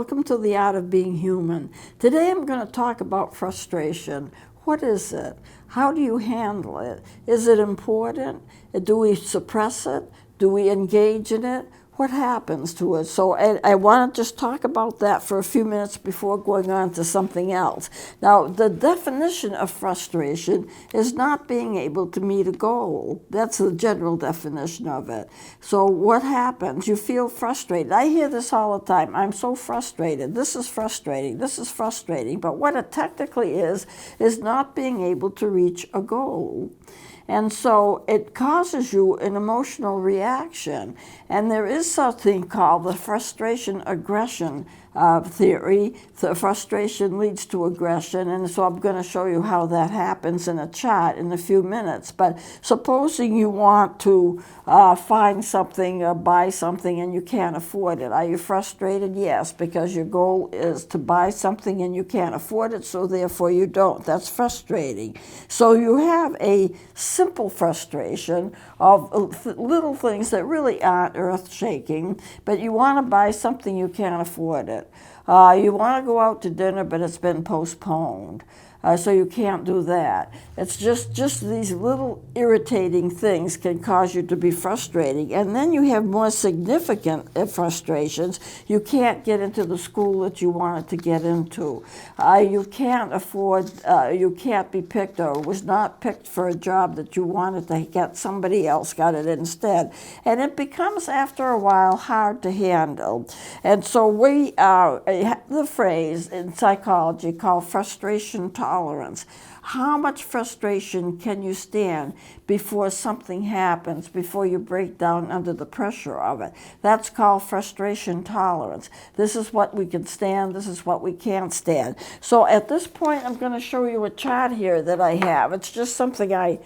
welcome to the Art of Being Human. Today I'm going to talk about frustration. What is it? How do you handle it? Is it important? Do we suppress it? Do we engage in it? What happens to it? So I want to just talk about that for a few minutes before going on to something else. Now, the definition of frustration is not being able to meet a goal. That's the general definition of it. So what happens? You feel frustrated. I hear this all the time. I'm so frustrated. This is frustrating. This is frustrating. But what it technically is not being able to reach a goal. And so it causes you an emotional reaction. And there is something called the frustration aggression theory. The frustration leads to aggression, and so I'm going to show you how that happens in a chart in a few minutes. But supposing you want to find something or buy something and you can't afford it. Are you frustrated? Yes, because your goal is to buy something and you can't afford it, so therefore you don't. That's frustrating. So you have a simple frustration of little things that really aren't earth-shaking, but you want to buy something, you can't afford it. You want to go out to dinner, but it's been postponed. So you can't do that. It's just these little irritating things can cause you to be frustrating. And then you have more significant frustrations. You can't get into the school that you wanted to get into. You can't afford, you can't be picked, or was not picked for a job that you wanted to get. Somebody else got it instead. And it becomes, after a while, hard to handle. And so we have the phrase in psychology called frustration tolerance. How much frustration can you stand before something happens, before you break down under the pressure of it? That's called frustration tolerance. This is what we can stand, this is what we can't stand. So at this point, I'm going to show you a chart here that I have. It's just something I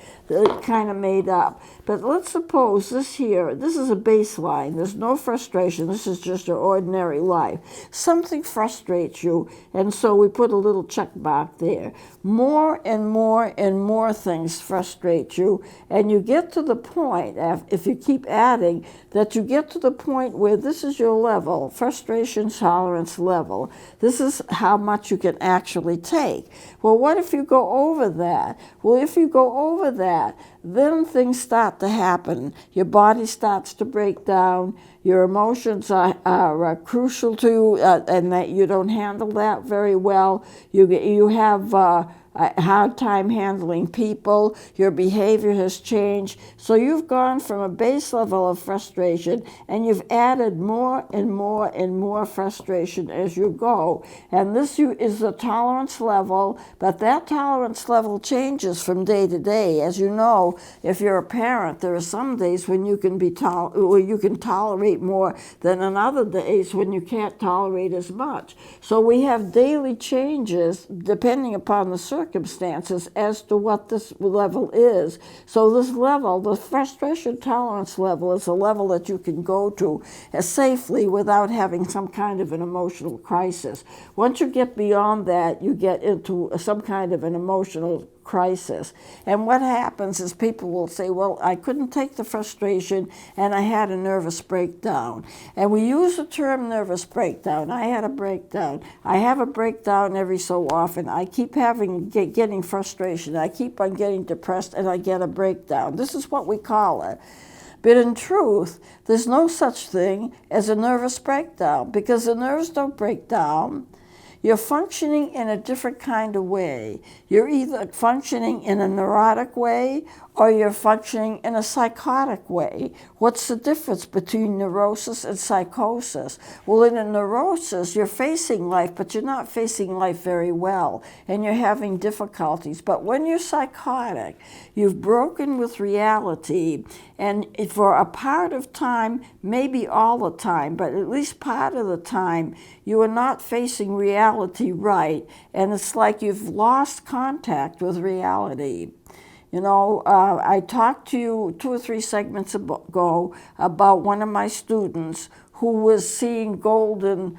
kind of made up. But let's suppose this here, this is a baseline. There's no frustration. This is just your ordinary life. Something frustrates you, and so we put a little check mark there. More and more and more things frustrate you, and you get to the point, if you keep adding, that you get to the point where this is your level, frustration tolerance level. This is how much you can actually take. Well, what if you go over that? Well, if you go over that, then things start to happen. Your body starts to break down. Your emotions are crucial to you, and that you don't handle that very well. You have a hard time handling people. Your behavior has changed. So you've gone from a base level of frustration, and you've added more and more and more frustration as you go. And this is the tolerance level, but that tolerance level changes from day to day. As you know, if you're a parent, there are some days when you can you can tolerate more than on other days when you can't tolerate as much. So we have daily changes depending upon the circumstances as to what this level is. So this level, the frustration tolerance level, is a level that you can go to safely without having some kind of an emotional crisis. Once you get beyond that, you get into some kind of an emotional crisis. And what happens is people will say, well, I couldn't take the frustration and I had a nervous breakdown. And we use the term nervous breakdown. I had a breakdown. I have a breakdown every so often. I keep getting frustration. I keep on getting depressed and I get a breakdown. This is what we call it. But in truth, there's no such thing as a nervous breakdown, because the nerves don't break down. You're functioning in a different kind of way. You're either functioning in a neurotic way or you're functioning in a psychotic way. What's the difference between neurosis and psychosis? Well, in a neurosis, you're facing life, but you're not facing life very well, and you're having difficulties. But when you're psychotic, you've broken with reality, and for a part of time, maybe all the time, but at least part of the time, you are not facing reality right, and it's like you've lost contact with reality. You know, I talked to you 2 or 3 segments ago about one of my students who was seeing golden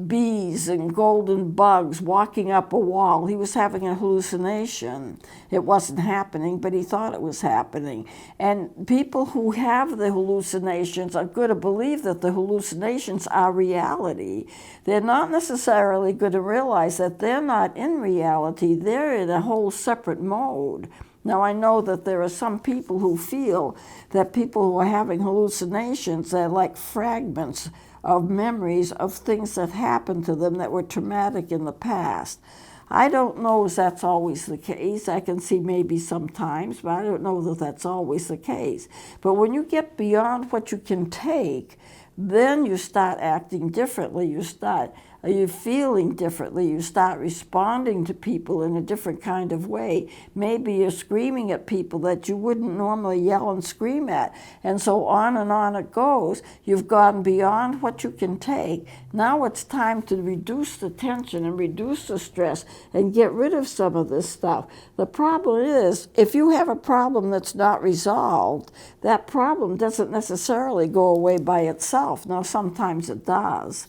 bees and golden bugs walking up a wall. He was having a hallucination. It wasn't happening, but he thought it was happening. And people who have the hallucinations are going to believe that the hallucinations are reality. They're not necessarily going to realize that they're not in reality. They're in a whole separate mode. Now, I know that there are some people who feel that people who are having hallucinations are like fragments of memories of things that happened to them that were traumatic in the past. I don't know if that's always the case. I can see maybe sometimes, but I don't know that that's always the case. But when you get beyond what you can take, then you start acting differently. You're feeling differently. You start responding to people in a different kind of way. Maybe you're screaming at people that you wouldn't normally yell and scream at. And so on and on it goes. You've gone beyond what you can take. Now it's time to reduce the tension and reduce the stress and get rid of some of this stuff. The problem is, if you have a problem that's not resolved, that problem doesn't necessarily go away by itself. Now, sometimes it does.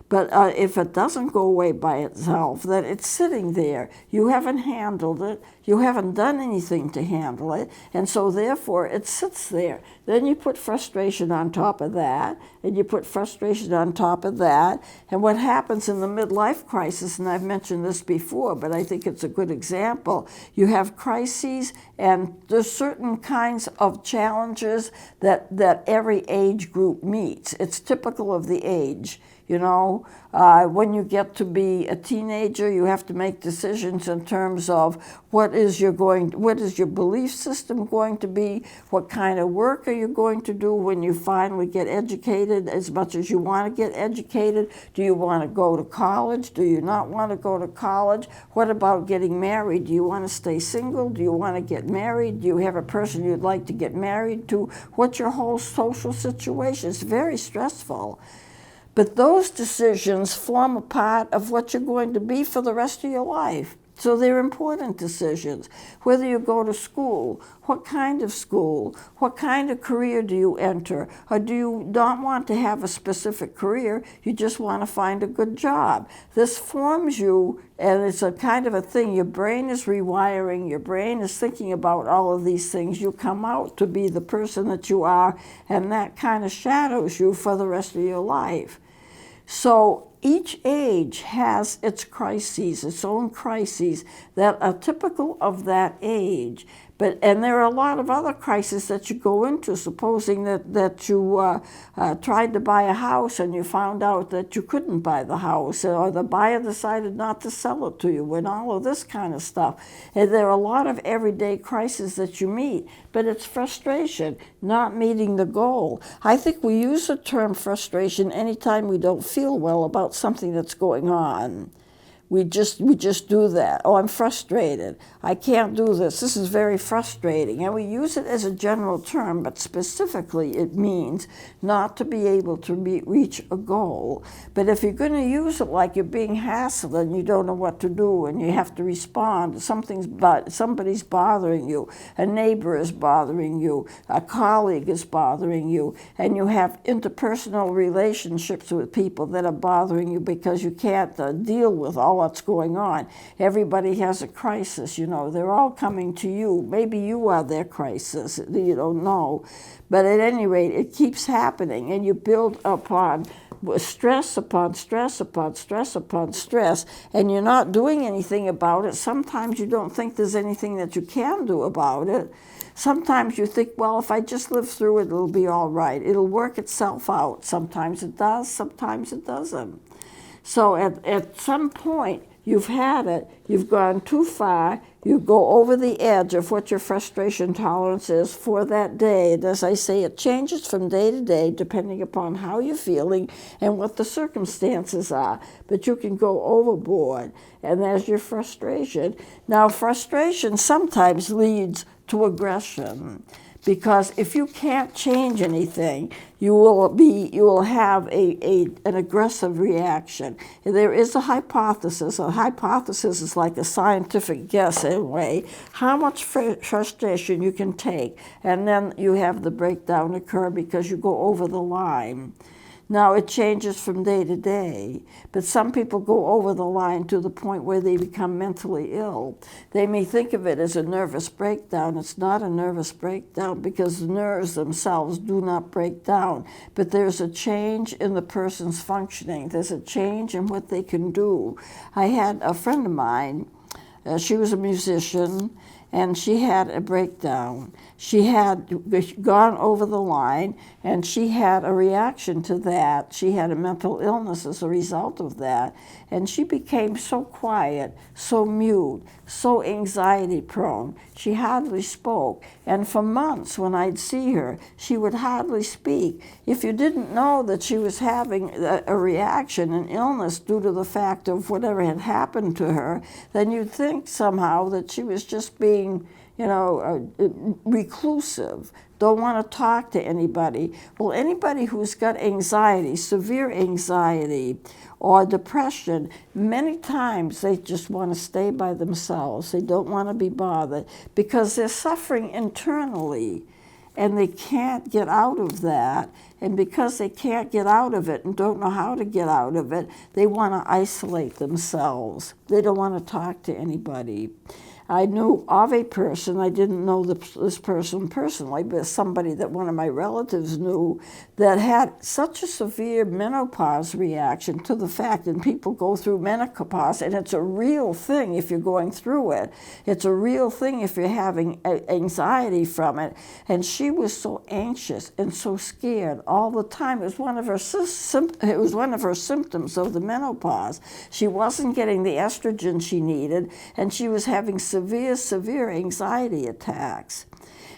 But if it doesn't go away by itself, then it's sitting there. You haven't handled it. You haven't done anything to handle it. And so therefore, it sits there. Then you put frustration on top of that, and you put frustration on top of that. And what happens in the midlife crisis, and I've mentioned this before, but I think it's a good example, you have crises, and there's certain kinds of challenges that every age group meets. It's typical of the age. You know, when you get to be a teenager, you have to make decisions in terms of what is your belief system going to be, what kind of work are you going to do when you finally get educated as much as you want to get educated. Do you want to go to college? Do you not want to go to college? What about getting married? Do you want to stay single? Do you want to get married? Do you have a person you'd like to get married to? What's your whole social situation? It's very stressful. But those decisions form a part of what you're going to be for the rest of your life. So they're important decisions. Whether you go to school, what kind of career do you enter? Or do you not want to have a specific career, you just want to find a good job? This forms you, and it's a kind of a thing. Your brain is rewiring, your brain is thinking about all of these things. You come out to be the person that you are, and that kind of shadows you for the rest of your life. So each age has its crises, its own crises that are typical of that age. And there are a lot of other crises that you go into, supposing that you tried to buy a house and you found out that you couldn't buy the house, or the buyer decided not to sell it to you, and all of this kind of stuff. And there are a lot of everyday crises that you meet, but it's frustration, not meeting the goal. I think we use the term frustration anytime we don't feel well about something that's going on. We just do that. Oh, I'm frustrated. I can't do this. This is very frustrating. And we use it as a general term, but specifically it means not to be able to reach a goal. But if you're going to use it like you're being hassled and you don't know what to do and you have to respond, somebody's bothering you, a neighbor is bothering you, a colleague is bothering you, and you have interpersonal relationships with people that are bothering you because you can't deal with all what's going on. Everybody has a crisis, you know. They're all coming to you. Maybe you are their crisis. You don't know. But at any rate, it keeps happening, and you build upon stress upon stress upon stress upon stress, and you're not doing anything about it. Sometimes you don't think there's anything that you can do about it. Sometimes you think, well, if I just live through it, it'll be all right. It'll work itself out. Sometimes it does, sometimes it doesn't. So at some point, you've had it, you've gone too far, you go over the edge of what your frustration tolerance is for that day. And as I say, it changes from day to day depending upon how you're feeling and what the circumstances are. But you can go overboard, and there's your frustration. Now, frustration sometimes leads to aggression. Because if you can't change anything, you will have an aggressive reaction. And there is a hypothesis. A hypothesis is like a scientific guess in a way, how much frustration you can take. And then you have the breakdown occur because you go over the line. Now, it changes from day to day, but some people go over the line to the point where they become mentally ill. They may think of it as a nervous breakdown. It's not a nervous breakdown because the nerves themselves do not break down, but there's a change in the person's functioning. There's a change in what they can do. I had a friend of mine, she was a musician, and she had a breakdown. She had gone over the line, and she had a reaction to that. She had a mental illness as a result of that, and she became so quiet, so mute, so anxiety prone. She hardly spoke, and for months when I'd see her, she would hardly speak. If you didn't know that she was having a reaction, an illness due to the fact of whatever had happened to her, then you'd think somehow that she was just being reclusive, don't want to talk to anybody. Well, anybody who's got anxiety, severe anxiety, or depression, many times they just want to stay by themselves. They don't want to be bothered because they're suffering internally and they can't get out of that. And because they can't get out of it and don't know how to get out of it, they want to isolate themselves. They don't want to talk to anybody. I knew of a person, I didn't know this person personally, but somebody that one of my relatives knew that had such a severe menopause reaction to the fact, and people go through menopause, and it's a real thing if you're going through it. It's a real thing if you're having anxiety from it. And she was so anxious and so scared all the time. It was one of her symptoms of the menopause. She wasn't getting the estrogen she needed, and she was having severe anxiety attacks.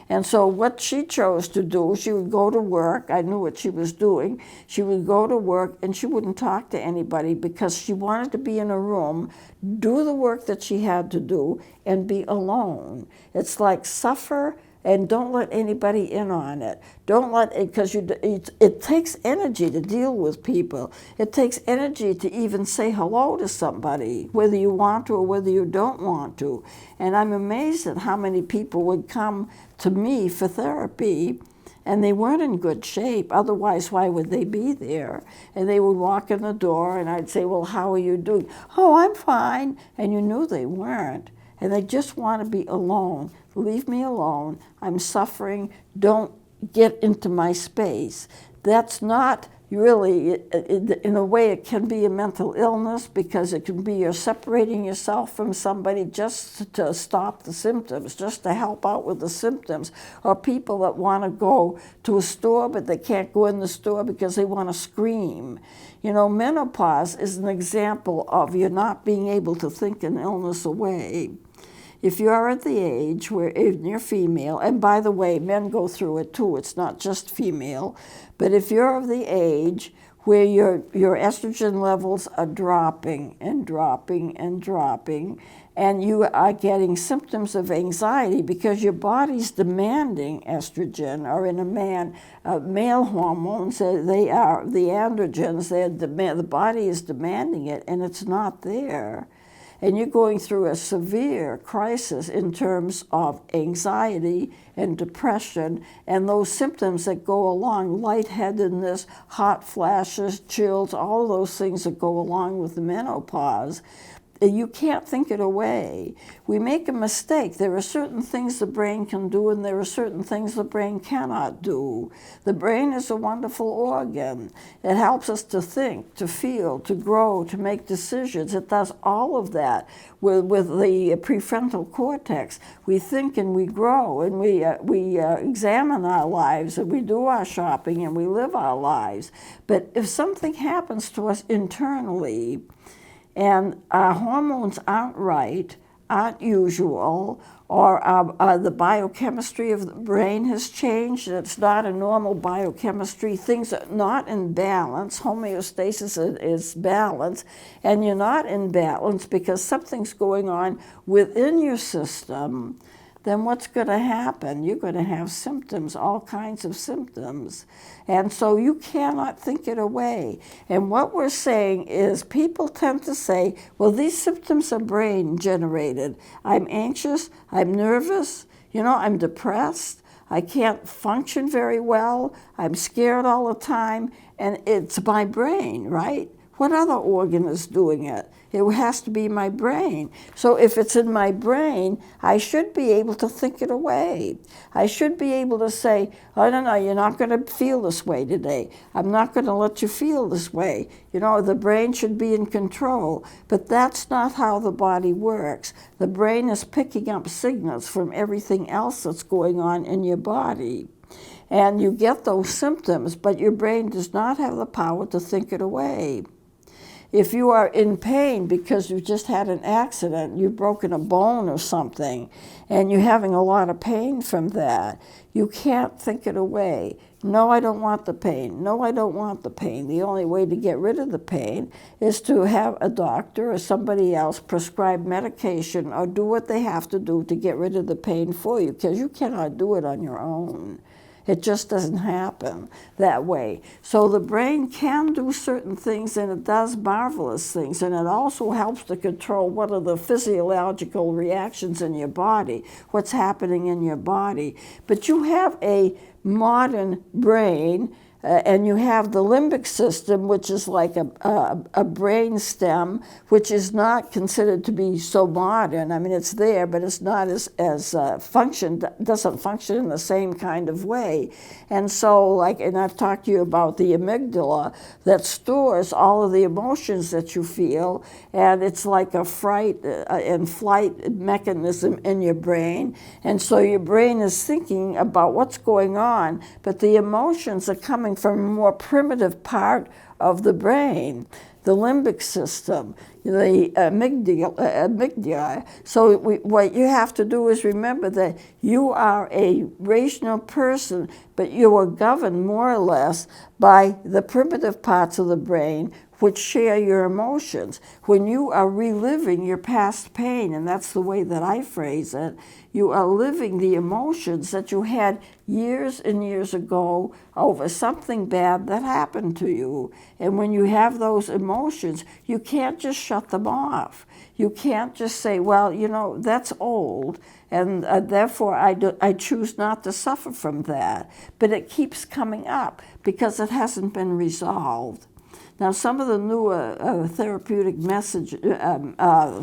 And so what she chose to do, she would go to work. I knew what she was doing. She would go to work and she wouldn't talk to anybody because she wanted to be in a room, do the work that she had to do, and be alone. It's like suffer and don't let anybody in on it. Don't let it, because it takes energy to deal with people. It takes energy to even say hello to somebody, whether you want to or whether you don't want to. And I'm amazed at how many people would come to me for therapy and they weren't in good shape. Otherwise, why would they be there? And they would walk in the door and I'd say, well, how are you doing? Oh, I'm fine. And you knew they weren't. And they just want to be alone. Leave me alone. I'm suffering. Don't get into my space. That's not really, in a way, it can be a mental illness because it can be you're separating yourself from somebody just to stop the symptoms, just to help out with the symptoms. Or people that want to go to a store, but they can't go in the store because they want to scream. You know, menopause is an example of you not being able to think an illness away. If you're at the age where you're female, and by the way, men go through it too, it's not just female, but if you're of the age where your estrogen levels are dropping and dropping and dropping, and you are getting symptoms of anxiety because your body's demanding estrogen, or in a man, male hormones, they are the androgens, the body is demanding it, and it's not there. And you're going through a severe crisis in terms of anxiety and depression and those symptoms that go along, lightheadedness, hot flashes, chills, all of those things that go along with the menopause. You can't think it away. We make a mistake. There are certain things the brain can do and there are certain things the brain cannot do. The brain is a wonderful organ. It helps us to think, to feel, to grow, to make decisions. It does all of that with the prefrontal cortex. We think and we grow and we examine our lives and we do our shopping and we live our lives. But if something happens to us internally, and our hormones aren't right, aren't usual, or the biochemistry of the brain has changed, and it's not a normal biochemistry, things are not in balance, homeostasis is balance, and you're not in balance because something's going on within your system, then what's going to happen? You're going to have symptoms, all kinds of symptoms. And so you cannot think it away. And what we're saying is people tend to say, well, these symptoms are brain generated. I'm anxious, I'm nervous, I'm depressed, I can't function very well, I'm scared all the time, and it's my brain, right? What other organ is doing it? It has to be my brain. So if it's in my brain, I should be able to think it away. I should be able to say, oh, no, you're not going to feel this way today. I'm not going to let you feel this way. You know, the brain should be in control. But that's not how the body works. The brain is picking up signals from everything else that's going on in your body. And you get those symptoms, but your brain does not have the power to think it away. If you are in pain because you just had an accident, you've broken a bone or something, and you're having a lot of pain from that, you can't think it away. No, I don't want the pain. No, I don't want the pain. The only way to get rid of the pain is to have a doctor or somebody else prescribe medication or do what they have to do to get rid of the pain for you, because you cannot do it on your own. It just doesn't happen that way. So the brain can do certain things, and it does marvelous things, and it also helps to control what are the physiological reactions in your body, what's happening in your body. But you have a modern brain, and you have the limbic system, which is like a brain stem, which is not considered to be so modern. I mean, it's there, but it's not as doesn't function in the same kind of way. And so, and I've talked to you about the amygdala that stores all of the emotions that you feel, and it's like a fright and flight mechanism in your brain. And so your brain is thinking about what's going on, but the emotions are coming from a more primitive part of the brain, the limbic system, the amygdala. So what you have to do is remember that you are a rational person, but you are governed more or less by the primitive parts of the brain which share your emotions. When you are reliving your past pain, and that's the way that I phrase it, you are living the emotions that you had years and years ago over something bad that happened to you. And when you have those emotions, you can't just shut them off. You can't just say, well, you know, that's old, and therefore I choose not to suffer from that. But it keeps coming up because it hasn't been resolved. Now, some of the newer therapeutic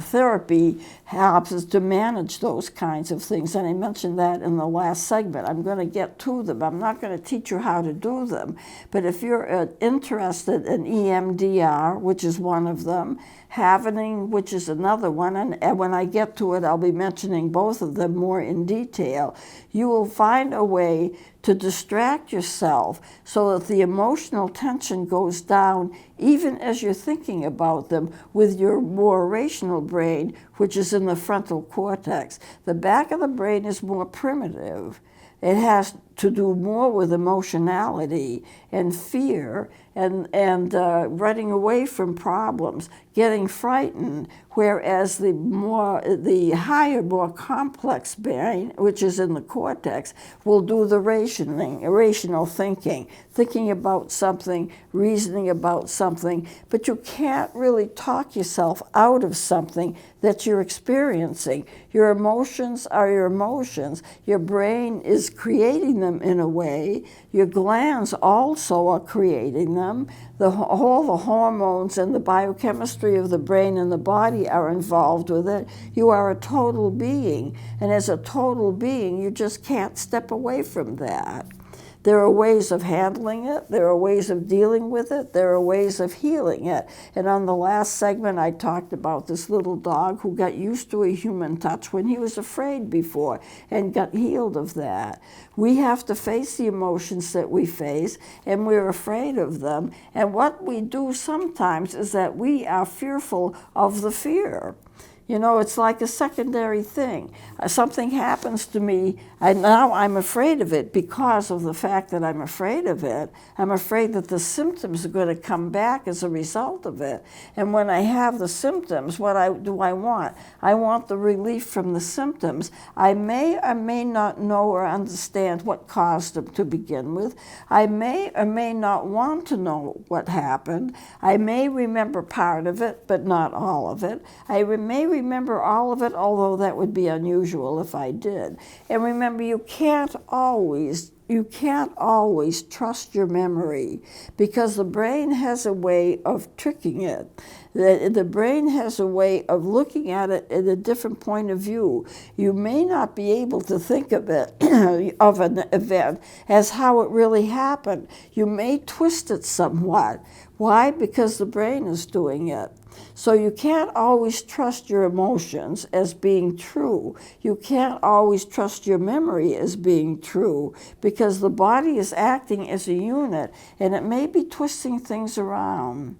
therapy helps us to manage those kinds of things, and I mentioned that in the last segment. I'm going to get to them. I'm not going to teach you how to do them, but if you're interested in EMDR, which is one of them, Happening, which is another one, and when I get to it, I'll be mentioning both of them more in detail. You will find a way to distract yourself so that the emotional tension goes down even as you're thinking about them with your more rational brain, which is in the frontal cortex. The back of the brain is more primitive. It has to do more with emotionality and fear and running away from problems, getting frightened, whereas the higher, more complex brain, which is in the cortex, will do the rational thinking about something, reasoning about something, but you can't really talk yourself out of something that you're experiencing. Your emotions are your emotions. Your brain is creating them in a way. Your glands also are creating them. All the hormones and the biochemistry of the brain and the body are involved with it. You are a total being, and as a total being, you just can't step away from that. There are ways of handling it, there are ways of dealing with it, there are ways of healing it. And on the last segment, I talked about this little dog who got used to a human touch when he was afraid before and got healed of that. We have to face the emotions that we face, and we're afraid of them. And what we do sometimes is that we are fearful of the fear. You know, it's like a secondary thing. Something happens to me, and now I'm afraid of it because of the fact that I'm afraid of it. I'm afraid that the symptoms are going to come back as a result of it. And when I have the symptoms, do I want? I want the relief from the symptoms. I may or may not know or understand what caused them to begin with. I may or may not want to know what happened. I may remember part of it, but not all of it. I may remember all of it, although that would be unusual if I did. And remember, you can't always trust your memory, because the brain has a way of tricking it. The brain has a way of looking at it in a different point of view. You may not be able to think of it, of an event, as how it really happened. You may twist it somewhat. Why? Because the brain is doing it. So you can't always trust your emotions as being true. You can't always trust your memory as being true, because the body is acting as a unit, and it may be twisting things around.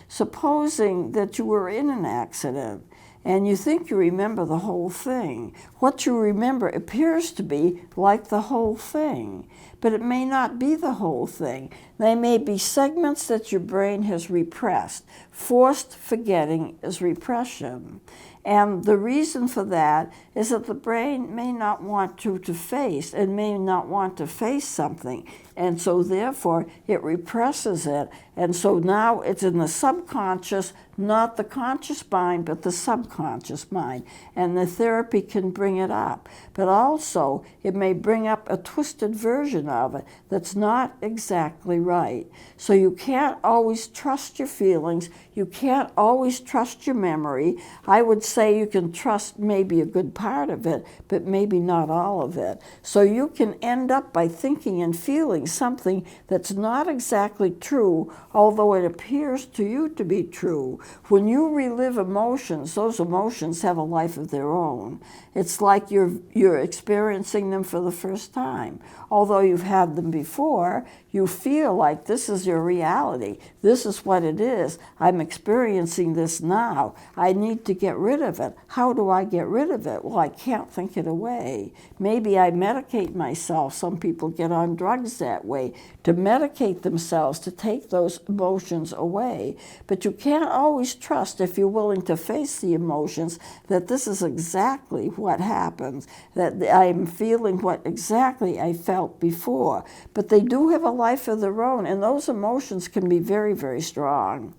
Supposing that you were in an accident and you think you remember the whole thing. What you remember appears to be like the whole thing, but it may not be the whole thing. They may be segments that your brain has repressed. Forced forgetting is repression. And the reason for that is that the brain may not want to face, and may not want to face something. And so therefore it represses it. And so now it's in the subconscious, not the conscious mind, but the subconscious mind. And the therapy can bring it up. But also it may bring up a twisted version of it that's not exactly right. So you can't always trust your feelings. You can't always trust your memory. I would say you can trust maybe a good part of it, but maybe not all of it. So you can end up by thinking and feeling something that's not exactly true, although it appears to you to be true. When you relive emotions, those emotions have a life of their own. It's like you're experiencing them for the first time. Although you've had them before, you feel like this is your reality. This is what it is. I'm experiencing this now. I need to get rid of it. How do I get rid of it? Well, I can't think it away. Maybe I medicate myself. Some people get on drugs that way, to medicate themselves, to take those emotions away. But you can't always trust, if you're willing to face the emotions, that this is exactly what happens, that I'm feeling what exactly I felt before. But they do have a life of their own, and those emotions can be very, very strong.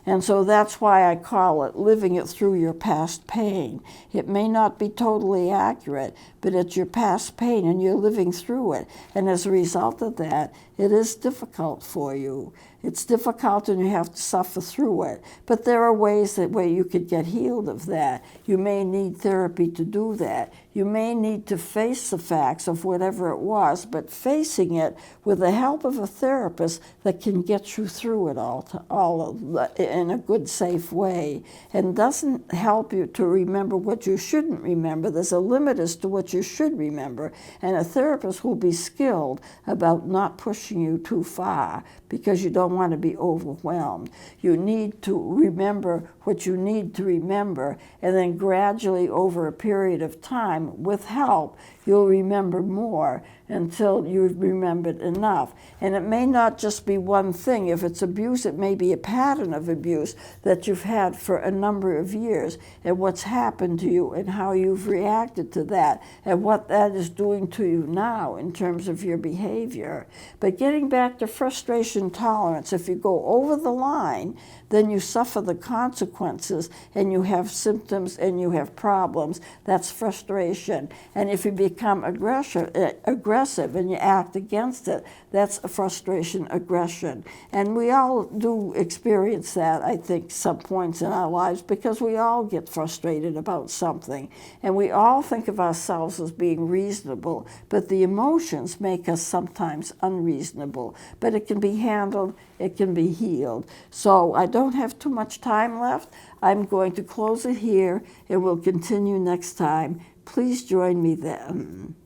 And so that's why I call it living it through your past pain. It may not be totally accurate, but it's your past pain and you're living through it. And as a result of that, it is difficult for you. It's difficult and you have to suffer through it. But there are ways where you could get healed of that. You may need therapy to do that. You may need to face the facts of whatever it was, but facing it with the help of a therapist that can get you through it all in a good, safe way, and doesn't help you to remember what you shouldn't remember. There's a limit as to what you should remember, and a therapist will be skilled about not pushing you too far, because you don't want to be overwhelmed. You need to remember what you need to remember, and then gradually over a period of time, with help, you'll remember more until you've remembered enough. And it may not just be one thing. If it's abuse, it may be a pattern of abuse that you've had for a number of years, and what's happened to you and how you've reacted to that and what that is doing to you now in terms of your behavior. But getting back to frustration tolerance, if you go over the line, then you suffer the consequences and you have symptoms and you have problems. That's frustration. And if you become aggressive and you act against it, that's a frustration aggression. And we all do experience that, I think, some points in our lives, because we all get frustrated about something. And we all think of ourselves as being reasonable, but the emotions make us sometimes unreasonable. But it can be handled, it can be healed. So I don't have too much time left. I'm going to close it here, and we'll continue next time. Please join me then.